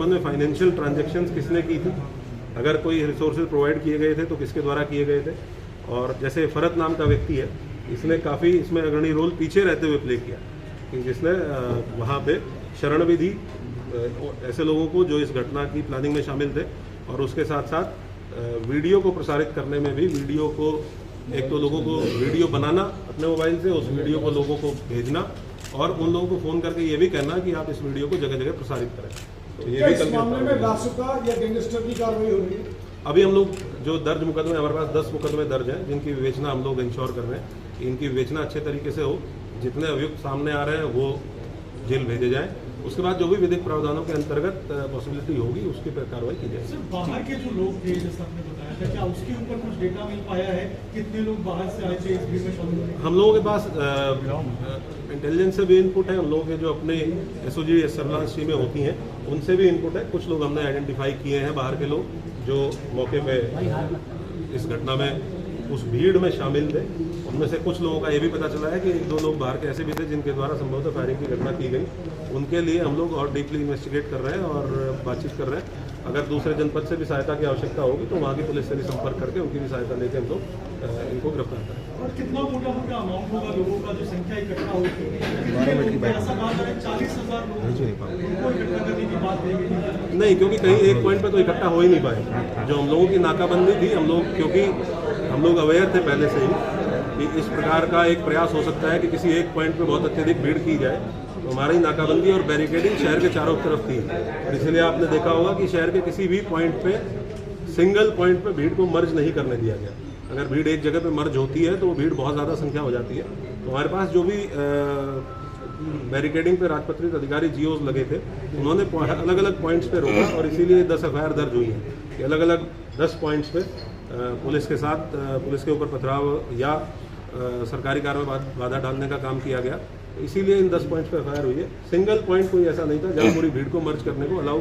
संबंध में financial transactions किसने की थी, अगर कोई रिसोर्सेज प्रोवाइड किए गए थे तो किसके द्वारा किए गए थे। और जैसे फरत नाम का व्यक्ति है, इसने काफ़ी इसमें अग्रणी रोल पीछे रहते हुए प्ले किया, कि जिसने वहाँ पे शरण भी दी ऐसे लोगों को जो इस घटना की प्लानिंग में शामिल थे। और उसके साथ साथ वीडियो को प्रसारित करने में भी, वीडियो को एक तो लोगों को वीडियो बनाना अपने मोबाइल से, उस वीडियो को लोगों को भेजना और उन लोगों को फ़ोन करके ये भी कहना कि आप इस वीडियो को जगह जगह प्रसारित करें। तो ये भी इस मामले में रासुका या गैंगस्टर की कार्रवाई हो रही है। अभी हम लोग जो दर्ज मुकदमे, हमारे पास 10 मुकदमे दर्ज हैं जिनकी विवेचना हम लोग इंश्योर कर रहे हैं कि इनकी विवेचना अच्छे तरीके से हो। जितने अभियुक्त सामने आ रहे हैं वो जेल भेजे जाएं। उसके बाद जो भी विधिक प्रावधानों के अंतर्गत पॉसिबिलिटी होगी उसकी पर कार्रवाई की जाएगी। सर, बाहर के जो लोग थे जैसा आपने बताया था, क्या उसके ऊपर कुछ डेटा मिल पाया है? कितने लोग बाहर से आए थे इस भीड़ में शामिल होने? हम लोगों के पास इंटेलिजेंस से भी इनपुट है, हम लोगों के जो अपने एसओजी सर्विलांस टीमें होती हैं उनसे भी इनपुट है। कुछ लोग हमने आइडेंटिफाई किए हैं बाहर के लोग जो मौके पे इस घटना में उस भीड़ में शामिल थे। उनमें से कुछ लोगों का ये भी पता चला है कि 1-2 लोग बाहर के ऐसे भी थे जिनके द्वारा संभवतः फायरिंग की घटना की गई। उनके लिए हम लोग और डीपली इन्वेस्टिगेट कर रहे हैं और बातचीत कर रहे हैं। अगर दूसरे जनपद से भी सहायता की आवश्यकता होगी तो वहाँ की पुलिस से भी संपर्क करके उनकी भी सहायता लेकर हम लोग इनको गिरफ्तार करें। और कितना मोटा मोटा अमाउंट होगा लोगों का जो संख्या इकट्ठा होगी? ऐसा कहा जा रहा है 40,000 लोगों को इकट्ठा करने की बात है। नहीं, क्योंकि कहीं एक पॉइंट पे तो इकट्ठा हो ही नहीं पाए। जो हम लोगों की नाकाबंदी थी, हम लोग क्योंकि हम लोग अवेयर थे पहले से ही कि इस प्रकार का एक प्रयास हो सकता है कि किसी एक पॉइंट पे बहुत अत्यधिक भीड़ की जाए, तो हमारी नाकाबंदी और बैरिकेडिंग शहर के चारों तरफ थी। और इसलिए आपने देखा होगा कि शहर के किसी भी पॉइंट पे, सिंगल पॉइंट पे भीड़ को मर्ज नहीं करने दिया गया। अगर भीड़ एक जगह पे मर्ज होती है तो वो भीड़ बहुत ज़्यादा संख्या हो जाती है। तो हमारे पास जो भी बैरिकेडिंग पे राजपत्रित अधिकारी जीओज लगे थे, उन्होंने अलग अलग पॉइंट्स पे रोका और इसीलिए 10 एफआईआर दर्ज हुई हैं कि अलग अलग 10 पॉइंट्स पे पुलिस के साथ पुलिस के ऊपर पथराव या सरकारी कार्य में बाधा डालने का काम किया गया। इसीलिए इन 10 पॉइंट्स पे एफआईआर हुई है। सिंगल पॉइंट कोई ऐसा नहीं था जहाँ पूरी भीड़ को मर्ज करने को अलाउ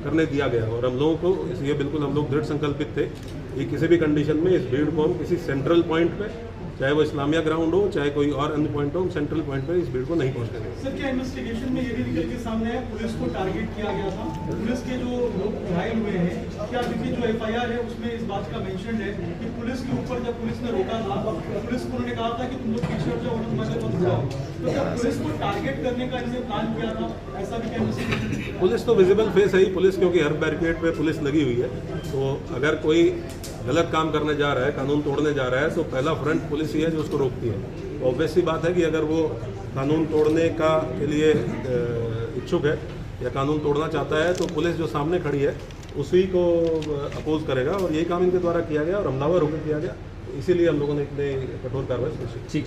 करने दिया गया। और हम लोगों को इसलिए बिल्कुल हम लोग दृढ़ संकल्पित थे कि किसी भी कंडीशन में इस भीड़ को हम किसी सेंट्रल पॉइंट पे, चाहे वो इस्लामिया ग्राउंड हो चाहे कोई और अन्य पॉइंट हो, हम सेंट्रल पॉइंट पे इस भीड़ को नहीं पहुंचने देंगे। सर, क्या इन्वेस्टिगेशन में ये भी निकल के सामने है पुलिस को टारगेट किया गया था? पुलिस के जो लोग घायल हुए हैं, क्या क्योंकि जो एफआईआर है उसमें इस बात का मेंशन है कि पुलिस के ऊपर जब पुलिस ने रोका था, पुलिस को उन्होंने कहा था कि तुम लोग पीछे हट जाओ, मत जाओ। तो क्या पुलिस को टारगेट करने का इन्होंने प्लान किया था? ऐसा भी क्या इन्वेस्टिगेशन? पुलिस तो विजिबल फेस है ही पुलिस, क्योंकि हर बैरिकेड पे पुलिस लगी हुई है। तो अगर कोई गलत काम करने जा रहा है, कानून तोड़ने जा रहा है, तो पहला फ्रंट पुलिस ही है जो उसको रोकती है। तो ऑब्वियस सी बात है कि अगर वो कानून तोड़ने का के लिए इच्छुक है या कानून तोड़ना चाहता है तो पुलिस जो सामने खड़ी है उसी को अपोज करेगा। और यही काम इनके द्वारा किया गया और हमलावर होकर किया गया। इसीलिए हम लोगों ने इतने कठोर कार्रवाई की।